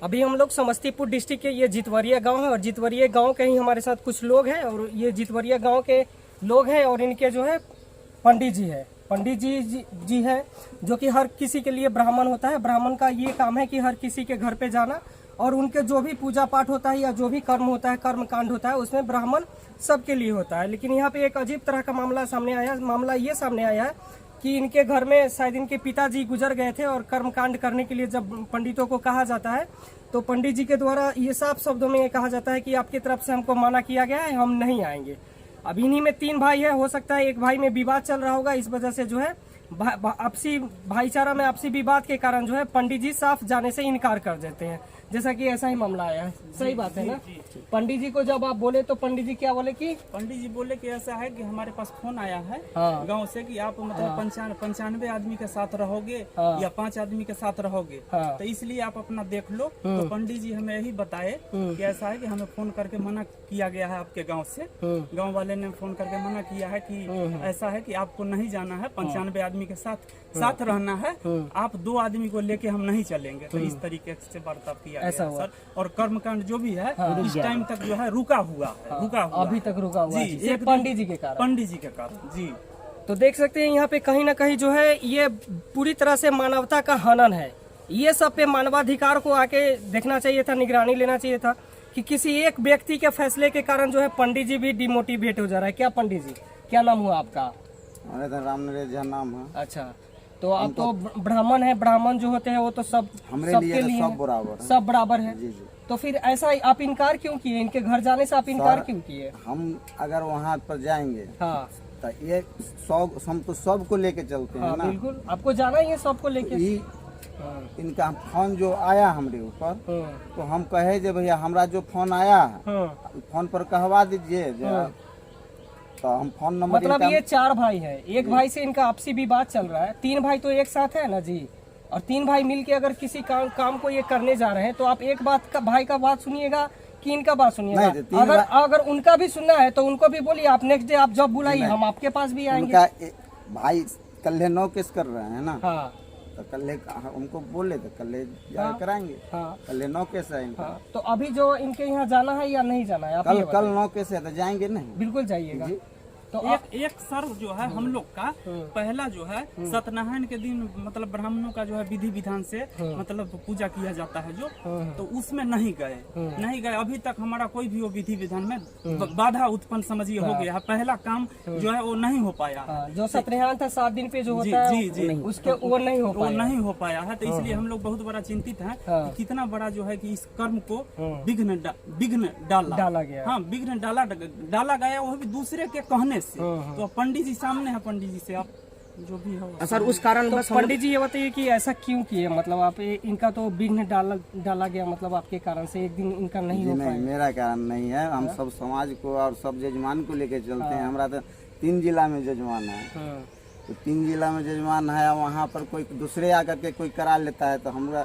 अभी हम लोग समस्तीपुर डिस्ट्रिक्ट के ये जितवरिया गांव है और जितवरिया गांव के ही हमारे साथ कुछ लोग हैं और ये जितवरिया गांव के लोग हैं और इनके जो है पंडित जी है। पंडित जी है जो कि हर किसी के लिए ब्राह्मण होता है। ब्राह्मण का ये काम है कि हर किसी के घर पे जाना और उनके जो भी पूजा पाठ होता है या जो भी कर्म होता है, कर्म कांड होता है, उसमें ब्राह्मण सबके लिए होता है। लेकिन यहाँ पे एक अजीब तरह का मामला सामने आया। मामला ये सामने आया है कि इनके घर में शायद इनके पिताजी गुजर गए थे और कर्म कांड करने के लिए जब पंडितों को कहा जाता है तो पंडित जी के द्वारा ये साफ शब्दों में ये कहा जाता है कि आपकी तरफ से हमको मना किया गया है, हम नहीं आएंगे। अब इन्हीं में 3 भाई है, हो सकता है एक भाई में विवाद चल रहा होगा, इस वजह से जो है आपसी भाईचारा में आपसी विवाद के कारण जो है पंडित जी साफ जाने से इनकार कर देते हैं। जैसा कि ऐसा ही मामला आया है। सही बात है ना? पंडित जी को जब आप बोले तो पंडित जी क्या बोले कि पंडित जी बोले कि ऐसा है कि हमारे पास फोन आया है हाँ। गांव से कि आप मतलब 95 आदमी के साथ रहोगे हाँ। या 5 आदमी के साथ रहोगे हाँ। तो इसलिए आप अपना देख लो। तो पंडित जी हमें यही बताए कि ऐसा है कि हमें फोन करके मना किया गया है आपके गाँव से। गाँव वाले ने फोन करके मना किया है कि ऐसा है कि आपको नहीं जाना है, 95 आदमी के साथ रहना है, आप 2 आदमी को लेके हम नहीं चलेंगे। तो इस तरीके से बर्ताव किया गया है सर। और कर्मकांड जो भी है इस टाइम तक जो है रुका हुआ अभी तक रुका हुआ जी, है पंडित जी के कारण जी। तो देख सकते हैं यहाँ पे कहीं ना कहीं जो है ये पूरी तरह से मानवता का हनन है। ये सब पे मानवाधिकार को आके देखना चाहिए था, निगरानी लेना चाहिए था कि किसी एक व्यक्ति के फैसले के कारण जो है पंडित जी भी डिमोटिवेट हो जा रहा है। क्या पंडित जी, क्या नाम हुआ आपका? राम नरेश झा नाम है। अच्छा, तो आप तो ब्राह्मण है, ब्राह्मण जो होते हैं वो तो सबके लिए सब बराबर है। तो फिर ऐसा आप इनकार क्यों किए? इनके घर जाने से आप इनकार क्यों किए? हम अगर वहाँ पर जाएंगे हाँ तो ये हम तो सबको लेके चलते हैं ना। बिल्कुल, आपको जाना ही है सबको लेके। इनका फोन जो आया हमारे ऊपर तो हम कहे जे भैया हमरा जो फोन आया है फोन पर कहवा दीजिए। तो हम फोन नंबर मतलब ये 4 भाई है, एक भाई से इनका आपसी विवाद चल रहा है, 3 भाई तो एक साथ है ना जी। और 3 भाई मिलके अगर किसी काम को ये करने जा रहे हैं तो आप एक बात का भाई का बात सुनिएगा कि इनका बात सुनिएगा। अगर उनका भी सुनना है तो उनको भी बोलिए, आप नेक्स्ट डे आप जब बुलाइए हम आपके पास भी आएंगे। भाई कल 9 केस कर रहे हैं ना। हाँ। तो कल उनको बोले तो कल कराएंगे। कल 9 केस है इनका। तो अभी जो इनके यहाँ जाना है या नहीं जाना है? कल 9 केस है तो जाएंगे नहीं? बिल्कुल जाइएगा। तो एक सर्व जो है हम लोग का पहला जो है सत्यनारायण के दिन मतलब ब्राह्मणों का जो है विधि विधान से मतलब पूजा किया जाता है जो, तो उसमें नहीं गए अभी तक हमारा कोई भी वो विधि विधान में बाधा उत्पन्न समझिए हो गया है। पहला काम जो है वो नहीं हो पाया है। जो सत्यनारायण था 7 दिन पे जो होता है जी उसके वो नहीं हो पाया है। तो इसलिए हम लोग बहुत बड़ा चिंतित है कि कितना बड़ा जो है कि इस कर्म को विघ्न डाला गया। हाँ, विघ्न डाला गया, वो भी दूसरे के कहने से। तो पंडित जी सामने है, पंडित जी से आप जो भी हो सर उस कारण। तो पंडित जी ये बताइए कि ऐसा क्यों किए? मतलब आप इनका तो विघ्न डाला गया, मतलब आपके कारण से एक दिन इनका नहीं हो पाया। मेरा कारण नहीं है, हम सब समाज को और सब जजमान को लेके चलते हैं। हमारा तो 3 जिला में जजमान है। तो 3 जिला में जजमान है, वहाँ पर कोई दूसरे आकर के कोई करा लेता है तो हमरा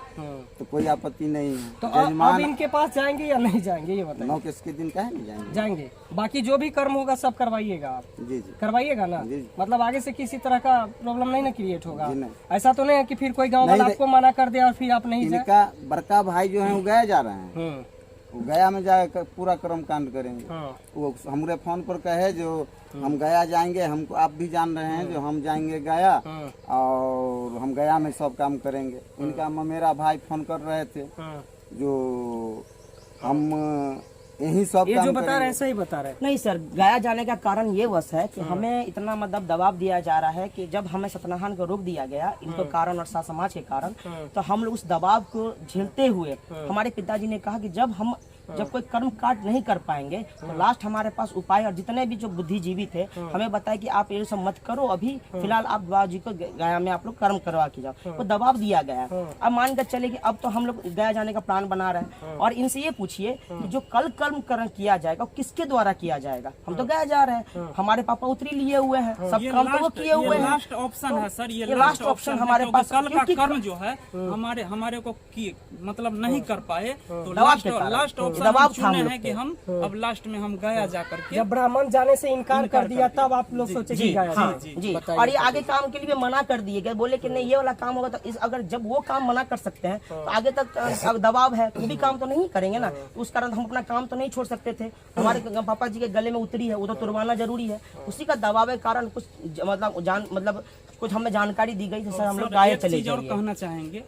तो कोई आपत्ति नहीं है। तो अब इनके पास जाएंगे या नहीं जाएंगे ये बताइए? 9 केस के दिन काहे नहीं जाएंगे। बाकी जो भी कर्म होगा सब करवाइएगा आप? जी करवाइएगा ना? मतलब आगे से किसी तरह का प्रॉब्लम नहीं ना क्रिएट होगा? ऐसा तो नहीं है कि फिर कोई गाँव वाला आपको मना कर दे और फिर आप नहीं जाए? इनका बड़का भाई जो है वो गया जा रहे हैं, वो गया में जाकर पूरा कर्म कांड करेंगे। वो हमरे फोन पर कहे जो हम गया जाएंगे, हमको आप भी जान रहे हैं जो हम जाएंगे गया और हम गया में सब काम करेंगे। इनका मेरा भाई फोन कर रहे थे जो हम यही सब ये जो बता रहे हैं सही बता रहे हैं। नहीं सर, गया जाने का कारण ये वश है कि हमें इतना मतलब दबाव दिया जा रहा है कि जब हमें सत्यनारायण को रोक दिया गया इनके कारण और समाज के कारण, तो हम लोग उस दबाव को झेलते हुए हमारे पिताजी ने कहा कि जब कोई कर्म काट नहीं कर पाएंगे तो लास्ट हमारे पास उपाय, और जितने भी जो बुद्धिजीवी थे हमें बताया कि आप ये सब मत करो, अभी फिलहाल आप बाबा जी को गया में आप लोग कर्म करवा के जाओ। तो दबाव दिया गया। अब मान कर चले कि अब तो हम लोग गया जाने का प्लान बना रहे हैं और इनसे ये पूछिए कि जो कल कर्म किया जाएगा किसके द्वारा किया जाएगा? हम तो गया जा रहे हैं, हमारे पापा उतरी लिए हुए हैं, सब काम तो वो किए हुए हैं। लास्ट ऑप्शन है सर, ये लास्ट ऑप्शन हमारे पास। कल का कर्म जो है हमारे को मतलब नहीं कर पाए तो लास्ट ऑप्शन दबाव हम था हम चुने लोग हैं कि पे। हम अब लास्ट में हम गया जा करके जब ब्राह्मण जाने से इनकार कर दिया तब आप लोग सोचे कि गया हाँ जाए। जी, बताइए। और ये आगे काम के लिए भी मना कर दिए गए, बोले कि नहीं ये वाला काम होगा तो इस अगर जब वो काम मना कर सकते हैं तो आगे तक अब दबाव है, वो भी काम तो नहीं करेंगे ना, तो उस कारण हम अपना काम तो नहीं छोड़ सकते थे। हमारे पापा जी के गले में उतरी है, वो तो तुड़वाना जरूरी है, उसी का दबाव के कारण कुछ मतलब कुछ हमें जानकारी दी गई तो सर हम लोग गाये एक चले चीज और जाइए। कहना चाहेंगे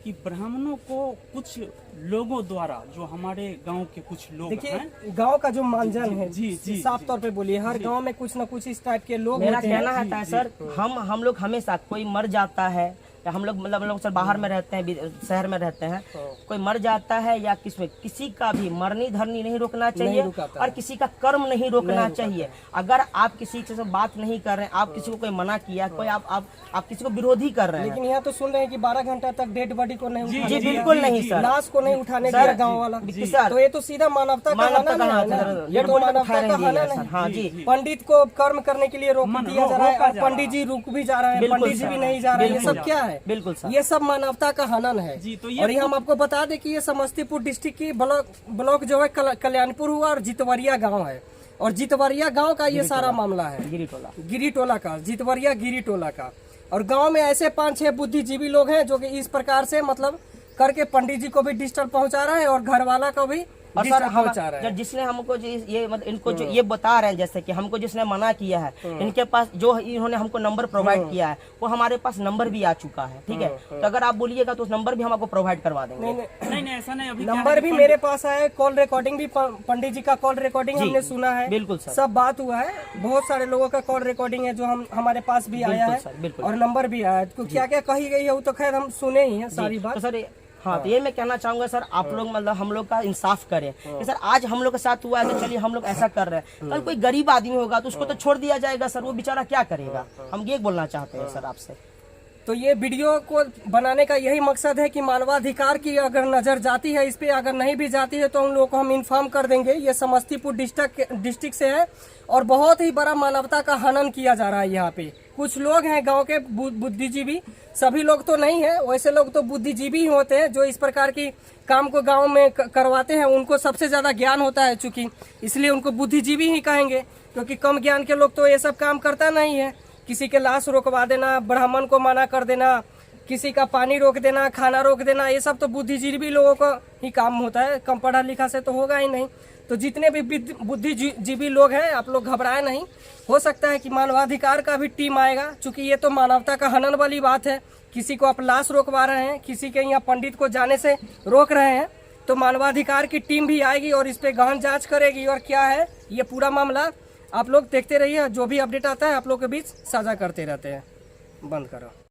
कि ब्राह्मणों को कुछ लोगों द्वारा, जो हमारे गांव के कुछ लोग देखिए हैं, गांव का जो मानजन है, जी, साफ तौर पे बोलिए, हर गांव में कुछ न कुछ इस टाइप के लोग मेरा होते हैं। कहना है सर, हम लोग हमेशा कोई मर जाता है या हम लोग सर बाहर में रहते हैं, शहर में रहते हैं, कोई मर जाता है या किसी का भी मरनी धरनी नहीं रोकना चाहिए रुकाता और किसी का कर्म नहीं रोकना चाहिए। अगर आप किसी से बात नहीं कर रहे हैं, आप किसी को कोई मना किया, कोई आप किसी को विरोधी कर रहे हैं, लेकिन यहाँ तो सुन रहे हैं कि 12 घंटा तक डेड बॉडी को नहीं उठाने जी दिया, बिल्कुल नहीं सर, लाश को नहीं उठाने सर, दिया गाँव वाला। सर, तो ये तो सीधा मानवता का हनन है ना? ये तो मानवता का हनन है। हाँ जी, पंडित को कर्म करने के लिए रोक दिया जा रहा है रोका और जा रहा पंडित जी रुक भी जा रहे हैं, बिल्कुल पंडित जी सर, भी नहीं जा रहे हैं। ये बिल्कुल सब क्या है? बिल्कुल सर, ये सब मानवता का हनन है। जी, तो ये और ये हम आपको बता दें कि ये समस्तीपुर डिस्ट्रिक्ट की ब्लॉक जो है कल्याणपुर हुआ और जितवरिया गांव है, और जितवरिया गांव का ये सारा मामला है, गिरी टोला का, जितवरिया गिरी टोला का। और गांव में ऐसे 5-6 बुद्धिजीवी लोग हैं जो कि इस प्रकार से मतलब करके पंडित जी को भी डिस्टर्ब पहुंचा रहे हैं और घर वाला को भी और सर डिस्टर्ब पहुंचा रहे हैं। जिसने हमको ये मतलब इनको जो ये बता रहे हैं, जैसे कि हमको जिसने मना किया है, इनके पास जो इन्होंने हमको नंबर प्रोवाइड किया है, वो हमारे पास नंबर भी आ चुका है, ठीक है। तो अगर आप बोलिएगा तो उस नंबर भी हम आपको प्रोवाइड करवा देंगे। नहीं ऐसा नहीं, अभी क्या है नंबर कि भी मेरे पास है, कॉल रिकॉर्डिंग भी, पंडित जी का कॉल रिकॉर्डिंग हमने सुना है, बिल्कुल सर, सब बात हुआ है। बहुत सारे लोगों का कॉल रिकॉर्डिंग है जो हमारे पास भी आया है सर, बिल्कुल। और नंबर भी आया है। तो क्या क्या कही गई है वो तो खैर हम सुने ही है सारी बात। तो सर हाँ, तो ये मैं कहना चाहूंगा सर, आप लोग मतलब हम लोग का इंसाफ करें कि सर आज हम लोग के साथ हुआ है तो चलिए हम लोग ऐसा कर रहे हैं, कल कोई गरीब आदमी होगा तो उसको तो छोड़ दिया जाएगा सर, वो बेचारा क्या करेगा। हम ये बोलना चाहते हैं सर आपसे। तो ये वीडियो को बनाने का यही मकसद है कि मानवाधिकार की अगर नजर जाती है इस पे, अगर नहीं भी जाती है तो उन लोगों को हम इन्फॉर्म कर देंगे। ये समस्तीपुर डिस्ट्रिक्ट से है और बहुत ही बड़ा मानवता का हनन किया जा रहा है यहाँ पे। कुछ लोग हैं गांव के बुद्धिजीवी, सभी लोग तो नहीं है, वैसे लोग तो बुद्धिजीवी ही होते हैं जो इस प्रकार की काम को गांव में करवाते हैं। उनको सबसे ज्यादा ज्ञान होता है चूंकि, इसलिए उनको बुद्धिजीवी ही कहेंगे, क्योंकि कम ज्ञान के लोग तो ये सब काम करता नहीं है। किसी के लाश रोकवा देना, ब्राह्मण को मना कर देना, किसी का पानी रोक देना, खाना रोक देना, ये सब तो बुद्धिजीवी लोगों का ही काम होता है, कम पढ़ा लिखा से तो होगा ही नहीं। तो जितने भी बुद्धिजीवी लोग हैं, आप लोग घबराए नहीं, हो सकता है कि मानवाधिकार का भी टीम आएगा, क्योंकि ये तो मानवता का हनन वाली बात है। किसी को आप लाश रोकवा रहे हैं, किसी के यहाँ पंडित को जाने से रोक रहे हैं, तो मानवाधिकार की टीम भी आएगी और इस पे गहन जांच करेगी। और क्या है ये पूरा मामला, आप लोग देखते रहिए, जो भी अपडेट आता है आप लोग के बीच साझा करते रहते हैं। बंद करो।